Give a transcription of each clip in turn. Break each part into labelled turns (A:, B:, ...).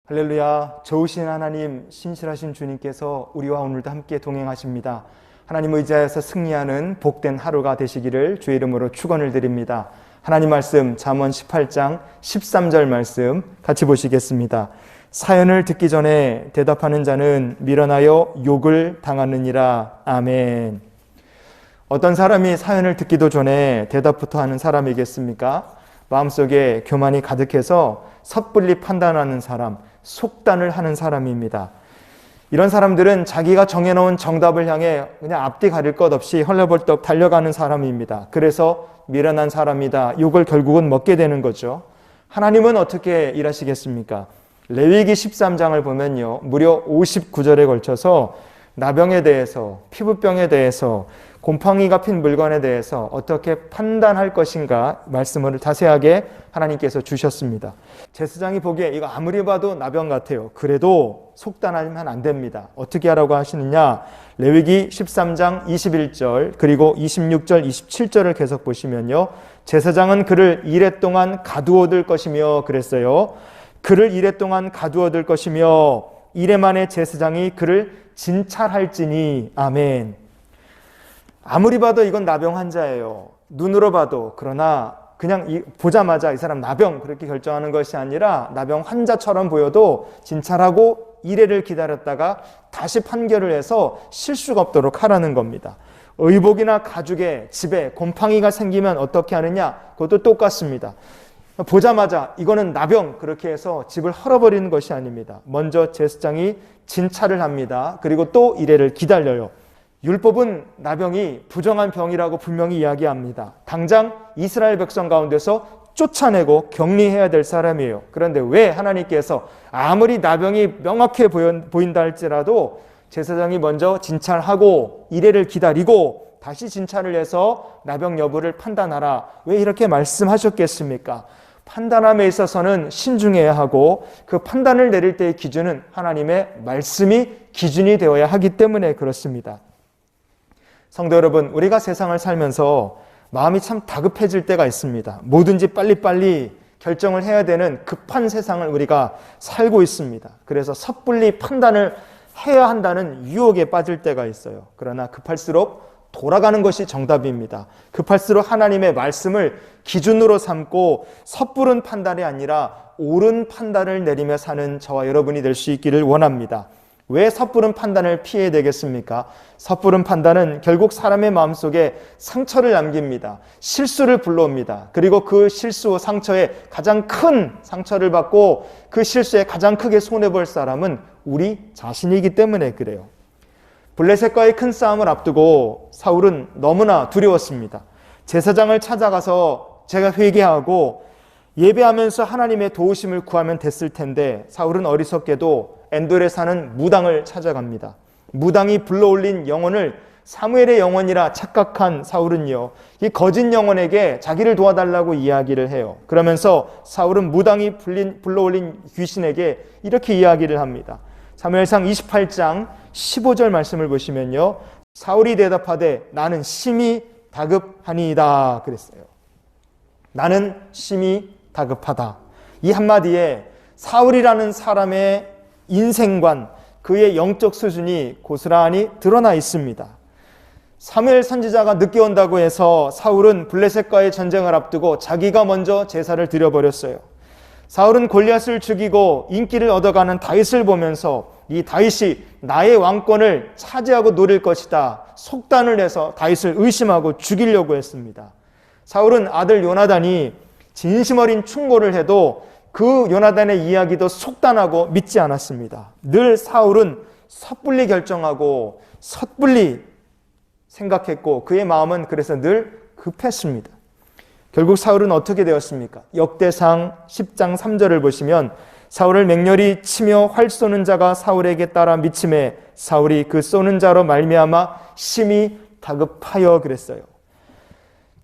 A: 할렐루야. 좋으신 하나님, 신실하신 주님께서 우리와 오늘도 함께 동행하십니다. 하나님 의지하여서 승리하는 복된 하루가 되시기를 주의 이름으로 축원을 드립니다. 하나님 말씀 잠언 18장 13절 말씀 같이 보시겠습니다. 사연을 듣기 전에 대답하는 자는 미련하여 욕을 당하느니라. 아멘. 어떤 사람이 사연을 듣기도 전에 대답부터 하는 사람이겠습니까? 마음속에 교만이 가득해서 섣불리 판단하는 사람, 속단을 하는 사람입니다. 이런 사람들은 자기가 정해놓은 정답을 향해 그냥 앞뒤 가릴 것 없이 헐레벌떡 달려가는 사람입니다. 그래서 미련한 사람이다, 욕을 결국은 먹게 되는 거죠. 하나님은 어떻게 일하시겠습니까? 레위기 13장을 보면요, 무려 59절에 걸쳐서 나병에 대해서, 피부병에 대해서, 곰팡이가 핀 물건에 대해서 어떻게 판단할 것인가 말씀을 자세하게 하나님께서 주셨습니다. 제사장이 보기에 이거 아무리 봐도 나병 같아요. 그래도 속단하면 안 됩니다. 어떻게 하라고 하시느냐? 레위기 13장 21절 그리고 26절 27절을 계속 보시면요, 제사장은 그를 이레 동안 가두어둘 것이며 그랬어요. 그를 이레 동안 가두어둘 것이며 이레 만에 제사장이 그를 진찰할지니. 아멘. 아무리 봐도 이건 나병 환자예요. 눈으로 봐도. 그러나 그냥 보자마자 이 사람 나병 그렇게 결정하는 것이 아니라 나병 환자처럼 보여도 진찰하고 이래를 기다렸다가 다시 판결을 해서 실수가 없도록 하라는 겁니다. 의복이나 가죽에 집에 곰팡이가 생기면 어떻게 하느냐? 그것도 똑같습니다. 보자마자 이거는 나병 그렇게 해서 집을 헐어버리는 것이 아닙니다. 먼저 제사장이 진찰을 합니다. 그리고 또 이래를 기다려요. 율법은 나병이 부정한 병이라고 분명히 이야기합니다. 당장 이스라엘 백성 가운데서 쫓아내고 격리해야 될 사람이에요. 그런데 왜 하나님께서 아무리 나병이 명확해 보인다 할지라도 제사장이 먼저 진찰하고 이래를 기다리고 다시 진찰을 해서 나병 여부를 판단하라, 왜 이렇게 말씀하셨겠습니까? 판단함에 있어서는 신중해야 하고 그 판단을 내릴 때의 기준은 하나님의 말씀이 기준이 되어야 하기 때문에 그렇습니다. 성도 여러분, 우리가 세상을 살면서 마음이 참 다급해질 때가 있습니다. 뭐든지 빨리빨리 결정을 해야 되는 급한 세상을 우리가 살고 있습니다. 그래서 섣불리 판단을 해야 한다는 유혹에 빠질 때가 있어요. 그러나 급할수록 돌아가는 것이 정답입니다. 급할수록 하나님의 말씀을 기준으로 삼고 섣부른 판단이 아니라 옳은 판단을 내리며 사는 저와 여러분이 될 수 있기를 원합니다. 왜 섣부른 판단을 피해야 되겠습니까? 섣부른 판단은 결국 사람의 마음속에 상처를 남깁니다. 실수를 불러옵니다. 그리고 그 실수, 상처에 가장 큰 상처를 받고 그 실수에 가장 크게 손해볼 사람은 우리 자신이기 때문에 그래요. 블레셋과의 큰 싸움을 앞두고 사울은 너무나 두려웠습니다. 제사장을 찾아가서 제가 회개하고 예배하면서 하나님의 도우심을 구하면 됐을 텐데 사울은 어리석게도 엔돌에 사는 무당을 찾아갑니다. 무당이 불러올린 영혼을 사무엘의 영혼이라 착각한 사울은요, 이 거짓 영혼에게 자기를 도와달라고 이야기를 해요. 그러면서 사울은 무당이 불러올린 귀신에게 이렇게 이야기를 합니다. 사무엘상 28장 15절 말씀을 보시면요, 사울이 대답하되 나는 심히 다급하니이다 그랬어요. 나는 심히 다급하다. 이 한마디에 사울이라는 사람의 인생관, 그의 영적 수준이 고스란히 드러나 있습니다. 사무엘 선지자가 늦게 온다고 해서 사울은 블레셋과의 전쟁을 앞두고 자기가 먼저 제사를 드려버렸어요. 사울은 골리앗을 죽이고 인기를 얻어가는 다윗을 보면서 이 다윗이 나의 왕권을 차지하고 노릴 것이다, 속단을 해서 다윗을 의심하고 죽이려고 했습니다. 사울은 아들 요나단이 진심 어린 충고를 해도 그 요나단의 이야기도 속단하고 믿지 않았습니다. 늘 사울은 섣불리 결정하고 섣불리 생각했고 그의 마음은 그래서 늘 급했습니다. 결국 사울은 어떻게 되었습니까? 역대상 10장 3절을 보시면 사울을 맹렬히 치며 활 쏘는 자가 사울에게 따라 미침해 사울이 그 쏘는 자로 말미암아 심히 다급하여 그랬어요.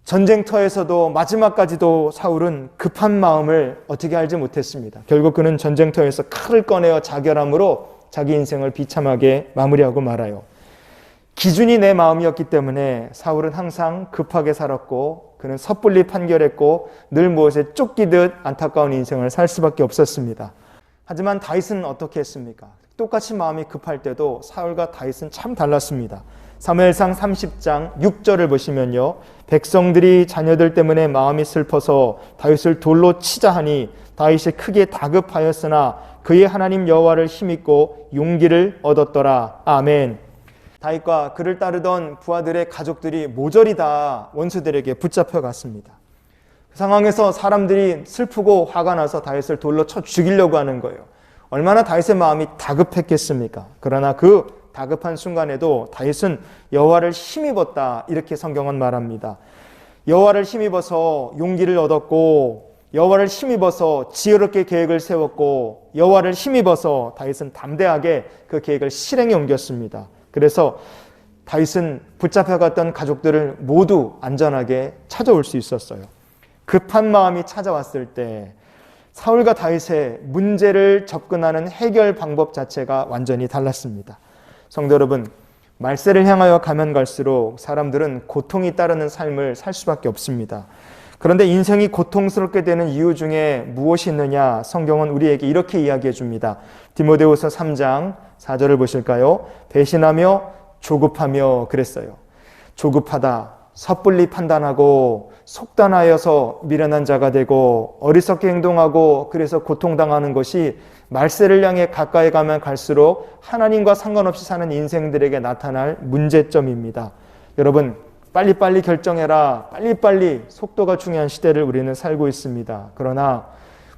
A: 전쟁터에서도 마지막까지도 사울은 급한 마음을 어떻게 알지 못했습니다. 결국 그는 전쟁터에서 칼을 꺼내어 자결함으로 자기 인생을 비참하게 마무리하고 말아요. 기준이 내 마음이었기 때문에 사울은 항상 급하게 살았고 그는 섣불리 판결했고 늘 무엇에 쫓기듯 안타까운 인생을 살 수밖에 없었습니다. 하지만 다윗은 어떻게 했습니까? 똑같이 마음이 급할 때도 사울과 다윗은 참 달랐습니다. 사무엘상 30장 6절을 보시면요, 백성들이 자녀들 때문에 마음이 슬퍼서 다윗을 돌로 치자 하니 다윗이 크게 다급하였으나 그의 하나님 여호와를 힘입고 용기를 얻었더라. 아멘. 다윗과 그를 따르던 부하들의 가족들이 모조리 다 원수들에게 붙잡혀갔습니다. 그 상황에서 사람들이 슬프고 화가 나서 다윗을 돌로 쳐 죽이려고 하는 거예요. 얼마나 다윗의 마음이 다급했겠습니까? 그러나 그 다급한 순간에도 다윗은 여호와를 힘입었다, 이렇게 성경은 말합니다. 여호와를 힘입어서 용기를 얻었고, 여호와를 힘입어서 지혜롭게 계획을 세웠고, 여호와를 힘입어서 다윗은 담대하게 그 계획을 실행에 옮겼습니다. 그래서 다윗은 붙잡혀갔던 가족들을 모두 안전하게 찾아올 수 있었어요. 급한 마음이 찾아왔을 때 사울과 다윗의 문제를 접근하는 해결 방법 자체가 완전히 달랐습니다. 성도 여러분, 말세를 향하여 가면 갈수록 사람들은 고통이 따르는 삶을 살 수밖에 없습니다. 그런데 인생이 고통스럽게 되는 이유 중에 무엇이 있느냐? 성경은 우리에게 이렇게 이야기해 줍니다. 디모데후서 3장 4절을 보실까요? 배신하며 조급하며 그랬어요. 조급하다, 섣불리 판단하고 속단하여서 미련한 자가 되고 어리석게 행동하고 그래서 고통당하는 것이 말세를 향해 가까이 가면 갈수록 하나님과 상관없이 사는 인생들에게 나타날 문제점입니다. 여러분, 빨리빨리 결정해라, 빨리빨리, 속도가 중요한 시대를 우리는 살고 있습니다. 그러나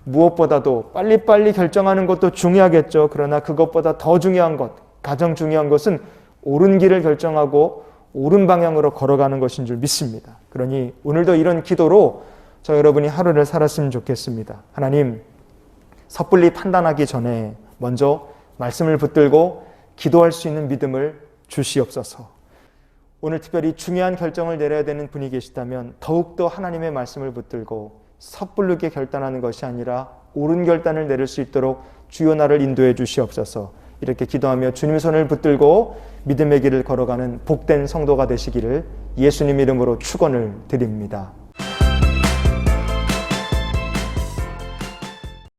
A: 무엇보다도 빨리빨리 결정하는 것도 중요하겠죠. 그러나 그것보다 더 중요한 것, 가장 중요한 것은 옳은 길을 결정하고 옳은 방향으로 걸어가는 것인 줄 믿습니다. 그러니 오늘도 이런 기도로 저 여러분이 하루를 살았으면 좋겠습니다. 하나님, 섣불리 판단하기 전에 먼저 말씀을 붙들고 기도할 수 있는 믿음을 주시옵소서. 오늘 특별히 중요한 결정을 내려야 되는 분이 계시다면 더욱더 하나님의 말씀을 붙들고 섣부르게 결단하는 것이 아니라 옳은 결단을 내릴 수 있도록 주여 나를 인도해 주시옵소서. 이렇게 기도하며 주님 손을 붙들고 믿음의 길을 걸어가는 복된 성도가 되시기를 예수님 이름으로 축원을 드립니다.